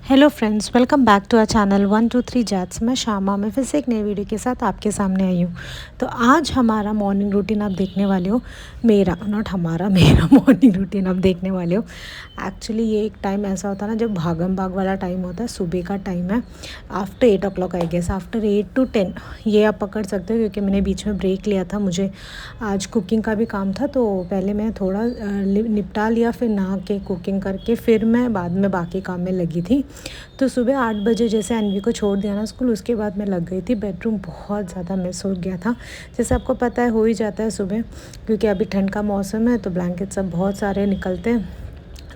Hello friends, welcome back to our channel 123 जैट्स। मैं शामा, मैं फिर से एक नई वीडियो के साथ आपके सामने आई हूँ। तो आज हमारा मॉर्निंग रूटीन आप देखने वाले हो। मेरा नॉट हमारा मेरा मॉर्निंग रूटीन आप देखने वाले हो। एक्चुअली ये एक टाइम ऐसा होता है ना जब भागम भाग वाला टाइम होता है, सुबह का टाइम है। After 8 o'clock I guess, after 8 to 10 ये आप पकड़ सकते हो, क्योंकि मैंने बीच में ब्रेक लिया था। मुझे आज कुकिंग का भी काम था, तो पहले मैं थोड़ा निपटा लिया, फिर नहा के कुकिंग करके फिर मैं बाद में बाकी काम में लगी थी। तो सुबह 8 बजे जैसे अनवी को छोड़ दिया ना स्कूल, उसके बाद मैं लग गई थी। बेडरूम बहुत ज़्यादा मिस हो गया था, जैसे आपको पता है हो ही जाता है सुबह, क्योंकि अभी ठंड का मौसम है तो ब्लैंकेट सब बहुत सारे निकलते हैं,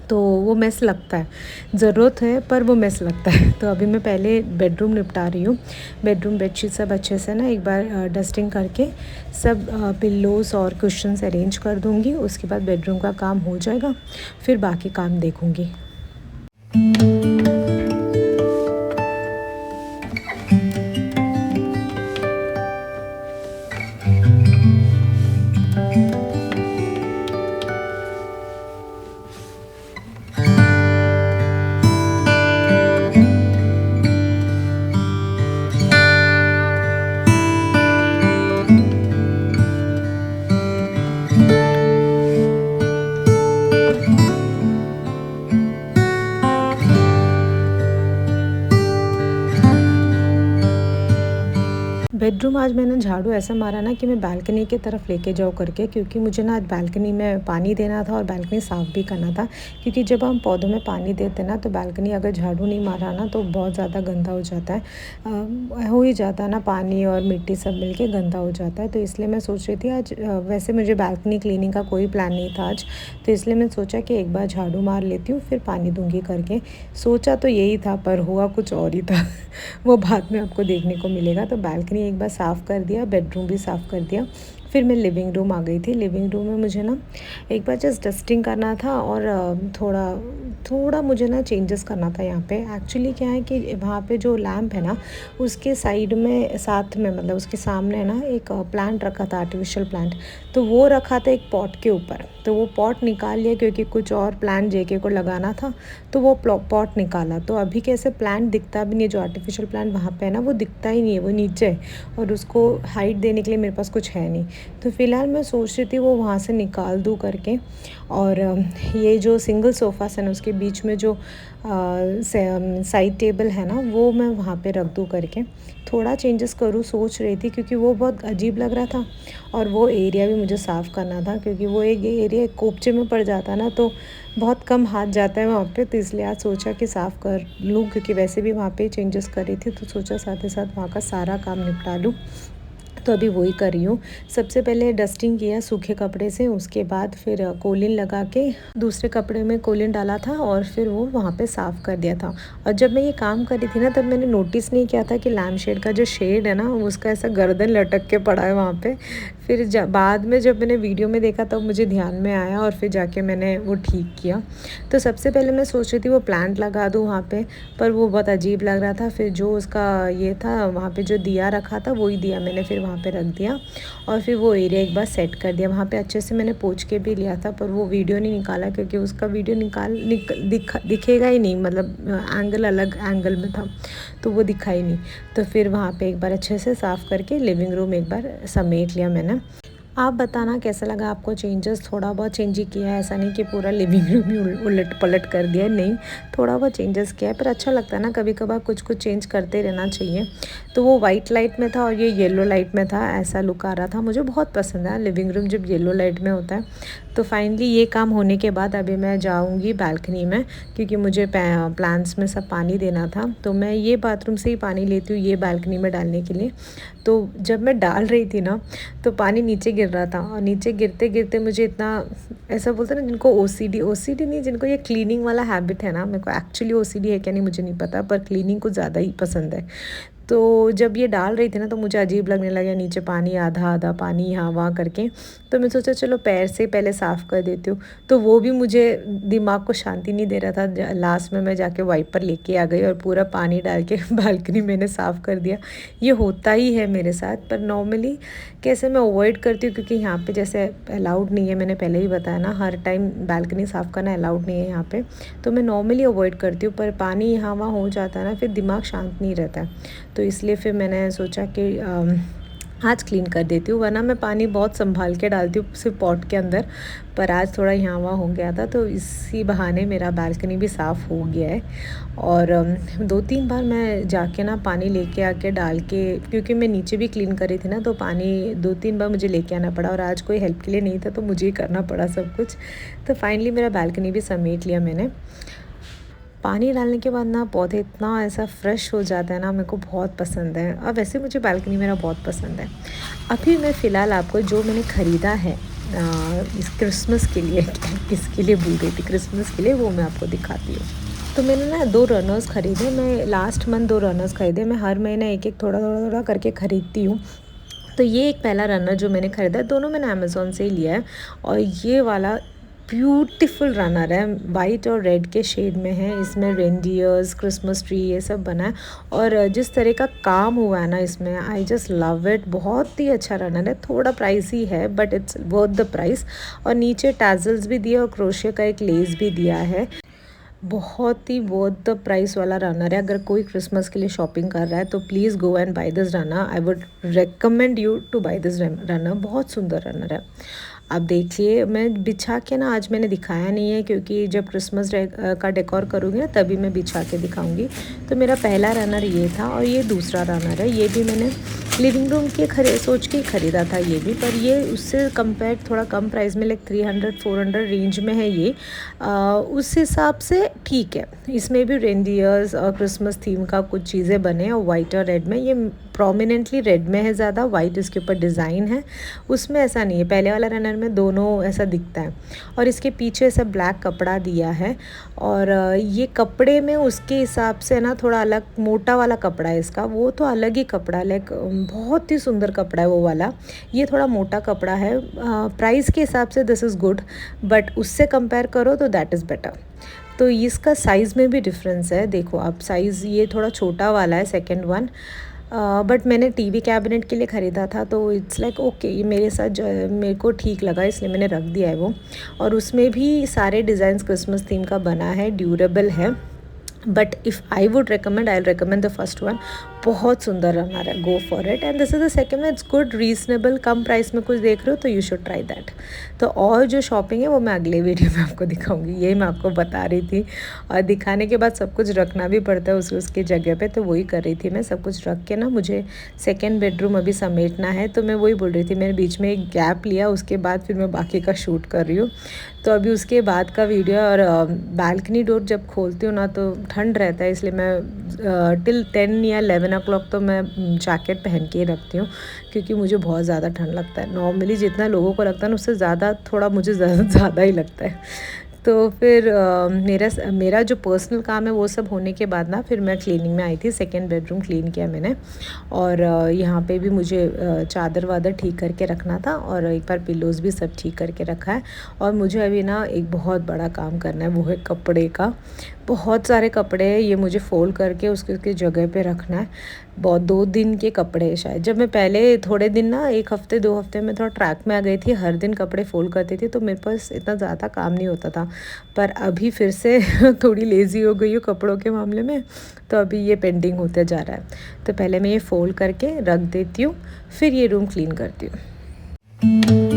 तो वो मेस लगता है। ज़रूरत है पर वो मेस लगता है। तो अभी मैं पहले बेडरूम निपटा रही हूँ। बेडरूम बेडशीट सब अच्छे से ना एक बार डस्टिंग करके सब पिल्लोज़ और कुशन्स अरेंज कर दूँगी। उसके बाद बेडरूम का काम हो जाएगा, फिर बाकी काम देखूँगी। बेडरूम आज मैंने झाड़ू ऐसा मारा ना कि मैं बालकनी की तरफ लेके जाऊँ करके, क्योंकि मुझे ना आज बालकनी में पानी देना था और बालकनी साफ़ भी करना था। क्योंकि जब हम पौधों में पानी देते हैं ना, तो बालकनी अगर झाड़ू नहीं मारा ना तो बहुत ज़्यादा गंदा हो जाता है। हो ही जाता है ना, पानी और मिट्टी सब मिलके गंदा हो जाता है। तो इसलिए मैं सोच रही थी आज, वैसे मुझे बालकनी क्लीनिंग का कोई प्लान नहीं था आज, तो इसलिए मैं सोचा कि एक बार झाड़ू मार लेती हूँ, फिर पानी दूँगी करके। सोचा तो यही था पर हुआ कुछ और ही था। वो बाद में आपको देखने को मिलेगा। तो बालकनी एक बार साफ़ कर दिया, बेडरूम भी साफ़ कर दिया, फिर मैं लिविंग रूम आ गई थी। लिविंग रूम में मुझे ना एक बार जस्ट डस्टिंग करना था और थोड़ा थोड़ा मुझे ना चेंजेस करना था यहाँ पे। एक्चुअली क्या है कि वहाँ पे जो लैम्प है ना, उसके साइड में साथ में मतलब उसके सामने ना एक प्लांट रखा था, आर्टिफिशियल प्लांट। तो वो रखा था एक पॉट के ऊपर, तो वो पॉट निकाल लिया क्योंकि कुछ और प्लांट जेके को लगाना था, तो वो पॉट निकाला। तो अभी कैसे प्लांट दिखता भी नहीं है, जो आर्टिफिशियल प्लांट वहाँ पे है ना वो दिखता ही नहीं है, वो नीचे है और उसको हाइट देने के लिए मेरे पास कुछ है नहीं। तो फ़िलहाल मैं सोच रही थी वो वहाँ से निकाल दूँ करके, और ये जो सिंगल सोफ़ा है ना उसके बीच में जो साइड टेबल है ना, वो मैं वहाँ पे रख दूँ करके थोड़ा चेंजेस करूँ सोच रही थी, क्योंकि वो बहुत अजीब लग रहा था। और वो एरिया भी मुझे साफ़ करना था, क्योंकि वो एक एरिया कोपचे में पड़ जाता है ना, तो बहुत कम हाथ जाता है वहाँ पे। तो इसलिए आज सोचा कि साफ़ कर लूँ, क्योंकि वैसे भी वहाँ पे चेंजेस करी थी, तो सोचा साथ ही साथ वहाँ का सारा काम निपटा लूँ। तो अभी वही कर रही हूँ। सबसे पहले डस्टिंग किया सूखे कपड़े से, उसके बाद फिर कोलिन लगा के दूसरे कपड़े में कोलिन डाला था और फिर वो वहाँ पे साफ़ कर दिया था। और जब मैं ये काम कर रही थी ना, तब मैंने नोटिस नहीं किया था कि लैम्प शेड का जो शेड है ना, उसका ऐसा गर्दन लटक के पड़ा है वहाँ पे। फिर बाद में जब मैंने वीडियो में देखा तब मुझे ध्यान में आया और फिर जाके मैंने वो ठीक किया। तो सबसे पहले मैं सोच रही थी वो प्लांट लगा दूँ वहाँ पे, पर वो बहुत अजीब लग रहा था। फिर जो उसका ये था वहाँ पे जो दिया रखा था, वही दिया मैंने फिर वहाँ पे रख दिया और फिर वो एरिया एक बार सेट कर दिया। वहाँ पे अच्छे से मैंने पोंछ के भी लिया था, पर वो वीडियो नहीं निकाला क्योंकि उसका वीडियो दिखेगा ही नहीं, मतलब एंगल अलग एंगल में था, तो वो दिखा ही नहीं। तो फिर वहाँ पे एक बार अच्छे से साफ़ करके लिविंग रूम एक बार समेट लिया मैंने। आप बताना कैसा लगा आपको चेंजेस। थोड़ा बहुत चेंज ही किया है, ऐसा नहीं कि पूरा लिविंग रूम ही उलट पलट कर दिया है, नहीं, थोड़ा बहुत चेंजेस किया है। पर अच्छा लगता है ना, कभी कभार कुछ कुछ चेंज करते रहना चाहिए। तो वो वाइट लाइट में था और ये येलो लाइट में था, ऐसा लुक आ रहा था। मुझे बहुत पसंद है लिविंग रूम जब येलो लाइट में होता है। तो फाइनली ये काम होने के बाद अभी मैं जाऊँगी बालकनी में, क्योंकि मुझे प्लांट्स में सब पानी देना था। तो मैं ये बाथरूम से ही पानी लेती हूँ ये बालकनी में डालने के लिए। तो जब मैं डाल रही थी ना, तो पानी नीचे गिर रहा था और नीचे गिरते गिरते मुझे इतना, ऐसा बोलते हैं ना जिनको ओसीडी नहीं, जिनको ये क्लीनिंग वाला हैबिट है ना, मेरे को एक्चुअली ओसीडी है क्या नहीं मुझे नहीं पता, पर क्लीनिंग को ज़्यादा ही पसंद है। तो जब ये डाल रही थी ना तो मुझे अजीब लगने लगा, नीचे पानी आधा आधा पानी यहाँ वहाँ करके। तो मैं सोचा चलो पैर से पहले साफ़ कर देती हूँ, तो वो भी मुझे दिमाग को शांति नहीं दे रहा था। लास्ट में मैं जाके वाइपर लेके आ गई और पूरा पानी डाल के बालकनी मैंने साफ़ कर दिया। ये होता ही है मेरे साथ, पर नॉर्मली कैसे मैं अवॉइड करती हूँ क्योंकि यहाँ पे जैसे अलाउड नहीं है, मैंने पहले ही बताया ना, हर टाइम बालकनी साफ़ करना अलाउड नहीं है यहाँ पे। तो मैं नॉर्मली अवॉइड करती हूँ, पर पानी यहाँ वहाँ हो जाता है ना, फिर दिमाग शांत नहीं रहता है। तो इसलिए फिर मैंने सोचा कि आज क्लीन कर देती हूँ, वरना मैं पानी बहुत संभाल के डालती हूँ सिर्फ पॉट के अंदर। पर आज थोड़ा यहाँ वहाँ हो गया था, तो इसी बहाने मेरा बालकनी भी साफ़ हो गया है। और 2-3 बार मैं जाके ना पानी लेके आके डाल के, क्योंकि मैं नीचे भी क्लीन कर रही थी ना, तो पानी 2-3 बार मुझे लेके आना पड़ा और आज कोई हेल्प के लिए नहीं था, तो मुझे ही करना पड़ा सब कुछ। तो फाइनली मेरा बालकनी भी समेट लिया मैंने। पानी डालने के बाद ना पौधे इतना ऐसा फ्रेश हो जाता है ना, मेरे को बहुत पसंद है। और वैसे मुझे बालकनी मेरा बहुत पसंद है। अभी मैं फ़िलहाल आपको जो मैंने ख़रीदा है इस क्रिसमस के लिए, किसके लिए भूल गई थी, क्रिसमस के लिए, वो मैं आपको दिखाती हूँ। तो मैंने ना 2 रनर्स ख़रीदे। मैं लास्ट मंथ 2 रनर्स ख़रीदे। मैं हर महीने एक-एक थोड़ा-थोड़ा करके ख़रीदती हूँ। तो ये एक पहला रनर जो मैंने ख़रीदा है, दोनों मैंने अमेज़न से ही लिया है। और ये वाला ब्यूटीफुल रनर है, वाइट और रेड के शेड में है। इसमें रेनडियर्स, क्रिसमस ट्री, ये सब बना है। और जिस तरह का काम हुआ है ना इसमें, आई जस्ट लव इट। बहुत ही अच्छा रनर है, थोड़ा प्राइसी है but it's worth the price. और नीचे टैजल्स भी दिए और क्रोशिया का एक लेस भी दिया है। बहुत ही वर्थ द प्राइस वाला रनर है। अगर कोई क्रिसमस के लिए शॉपिंग कर रहा है तो please go and buy this runner. I would recommend you to buy this runner. बहुत सुंदर रनर है। आप देखिए, मैं बिछा के ना, आज मैंने दिखाया नहीं है क्योंकि जब क्रिसमस का डेकोर करूँगी ना तभी मैं बिछा के दिखाऊंगी। तो मेरा पहला रनर ये था और ये दूसरा रनर है। ये भी मैंने लिविंग रूम के सोच के ख़रीदा था ये भी, पर ये उससे कंपेयर थोड़ा कम प्राइस में, लाइक 300-400 रेंज में है ये। उस हिसाब से ठीक है। इसमें भी रेनडियर्स और क्रिसमस थीम का कुछ चीज़ें बने और वाइट और रेड में। ये प्रोमिनेंटली रेड में है ज़्यादा, वाइट इसके ऊपर डिज़ाइन है। उसमें ऐसा नहीं है, पहले वाला रनर में दोनों ऐसा दिखता है। और इसके पीछे ऐसा ब्लैक कपड़ा दिया है। और ये कपड़े में उसके हिसाब से ना थोड़ा अलग मोटा वाला कपड़ा है इसका, वो तो अलग ही कपड़ा, लाइक बहुत ही सुंदर कपड़ा है वो वाला। ये थोड़ा मोटा कपड़ा है। प्राइस के हिसाब से दिस इज़ गुड, बट उससे कंपेयर करो तो दैट इज़ बेटर। तो इसका साइज़ में भी डिफरेंस है। देखो आप, साइज़ ये थोड़ा छोटा वाला है, सेकंड वन। बट मैंने टीवी कैबिनेट के लिए ख़रीदा था, तो इट्स लाइक ओके, ये मेरे साथ जो मेरे को ठीक लगा, इसलिए मैंने रख दिया है वो। और उसमें भी सारे डिज़ाइंस क्रिसमस थीम का बना है, ड्यूरेबल है। But if I would recommend, I recommend the first one. बहुत सुंदर रनर है, go for it. And this is the second one, it's good, reasonable, come price में कुछ देख रहे हो तो यू शुड ट्राई दैट। तो और जो शॉपिंग है वो मैं अगले वीडियो में आपको दिखाऊंगी। यही मैं आपको बता रही थी, और दिखाने के बाद सब कुछ रखना भी पड़ता है उसकी जगह पे, तो वही कर रही थी मैं। सब कुछ रख के ना, मुझे सेकेंड बेडरूम अभी समेटना है, तो मैं वही बोल रही थी। मैंने बीच में एक गैप लिया, उसके बाद फिर मैं बाकी का शूट कर रही हूँ। तो अभी उसके बाद का वीडियो। और बालकनी डोर जब खोलती हूँ ना तो ठंड रहता है, इसलिए मैं टिल 10 या 11 o'clock तो मैं जैकेट पहन के ही रखती हूँ, क्योंकि मुझे बहुत ज़्यादा ठंड लगता है। नॉर्मली जितना लोगों को लगता है ना, उससे ज़्यादा थोड़ा मुझे ज़्यादा ही लगता है। तो फिर मेरा जो पर्सनल काम है वो सब होने के बाद ना, फिर मैं क्लीनिंग में आई थी। सेकेंड बेडरूम क्लीन किया मैंने। और यहाँ पे भी मुझे चादर वादर ठीक करके रखना था, और एक बार पिलोज़ भी सब ठीक करके रखा है। और मुझे अभी ना एक बहुत बड़ा काम करना है, वो है कपड़े का। बहुत सारे कपड़े हैं, ये मुझे फ़ोल्ड करके उसकी जगह पे रखना है। बहुत 2 दिन के कपड़े हैं शायद। जब मैं पहले थोड़े दिन ना, 1 हफ़्ते 2 हफ़्ते में थोड़ा ट्रैक में आ गई थी, हर दिन कपड़े फ़ोल्ड करती थी, तो मेरे पास इतना ज़्यादा काम नहीं होता था। पर अभी फिर से थोड़ी लेज़ी हो गई हूँ कपड़ों के मामले में, तो अभी ये पेंडिंग होते जा रहा है। तो पहले मैं ये फ़ोल्ड करके रख देती हूँ, फिर ये रूम क्लीन करती हूँ।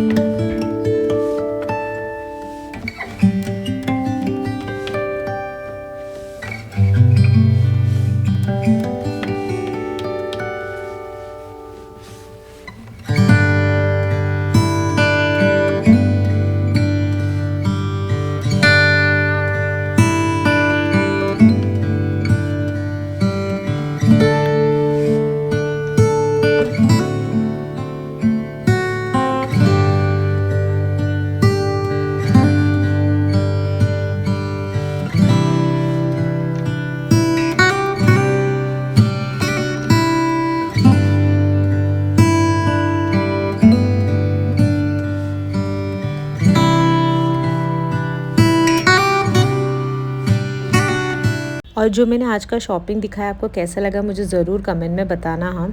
और जो मैंने आज का शॉपिंग दिखाया आपको कैसा लगा मुझे ज़रूर कमेंट में बताना। हाँ,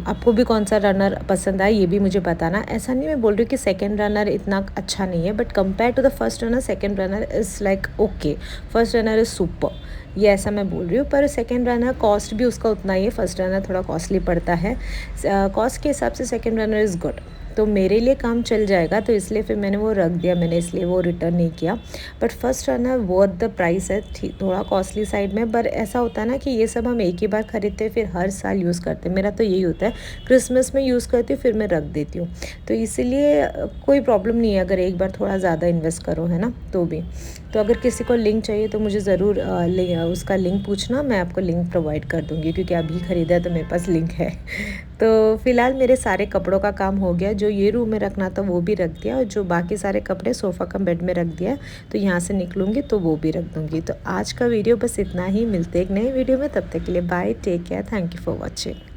आपको भी कौन सा रनर पसंद आया ये भी मुझे बताना। ऐसा नहीं मैं बोल रही हूँ कि सेकंड रनर इतना अच्छा नहीं है, but compare to the first runner second runner is like okay, first runner is super, ये ऐसा मैं बोल रही हूँ। पर सेकंड रनर कॉस्ट भी उसका उतना ही है, फर्स्ट रनर थोड़ा कॉस्टली पड़ता है। कॉस्ट के हिसाब से सेकंड रनर इज़ गुड, तो मेरे लिए काम चल जाएगा, तो इसलिए फिर मैंने वो रख दिया, मैंने इसलिए वो रिटर्न नहीं किया। But first runner worth the price है, थोड़ा कॉस्टली साइड में, पर ऐसा होता है ना कि ये सब हम एक ही बार खरीदते हैं फिर हर साल यूज़ करते हैं। मेरा तो यही होता है, क्रिसमस में यूज़ करती हूँ फिर मैं रख देती हूँ, तो इसीलिए कोई प्रॉब्लम नहीं है अगर एक बार थोड़ा ज़्यादा इन्वेस्ट करो, है ना, तो भी। तो अगर किसी को लिंक चाहिए तो मुझे ज़रूर उसका लिंक पूछना, मैं आपको लिंक प्रोवाइड कर दूँगी, क्योंकि अभी ख़रीदा है तो मेरे पास लिंक है। तो फ़िलहाल मेरे सारे कपड़ों का काम हो गया, जो ये रूम में रखना था वो भी रख दिया, और जो बाकी सारे कपड़े सोफ़ा कम बेड में रख दिया, तो यहाँ से निकलूँगी तो वो भी रख दूँगी। तो आज का वीडियो बस इतना ही, मिलते एक नए वीडियो में, तब तक के लिए bye, take care, thank you for watching.